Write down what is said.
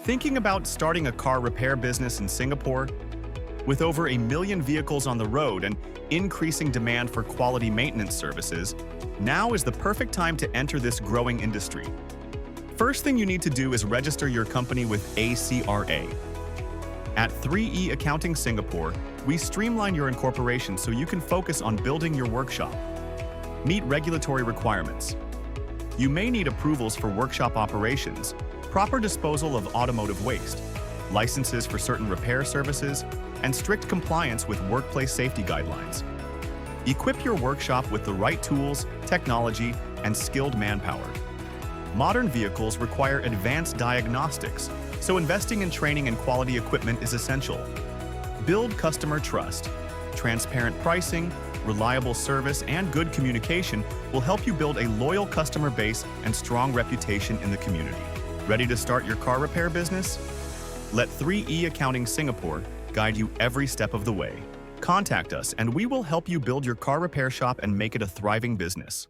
Thinking about starting a car repair business in Singapore? With over 1 million vehicles on the road and increasing demand for quality maintenance services, now is the perfect time to enter this growing industry. First thing you need to do is register your company with ACRA. At 3E Accounting Singapore, we streamline your incorporation so you can focus on building your workshop. Meet regulatory requirements. You may need approvals for workshop operations, proper disposal of automotive waste, licenses for certain repair services, and strict compliance with workplace safety guidelines. Equip your workshop with the right tools, technology, and skilled manpower. Modern vehicles require advanced diagnostics, so investing in training and quality equipment is essential. Build customer trust. Transparent pricing, reliable service, and good communication will help you build a loyal customer base and strong reputation in the community. Ready to start your car repair business? Let 3E Accounting Singapore guide you every step of the way. Contact us and we will help you build your car repair shop and make it a thriving business.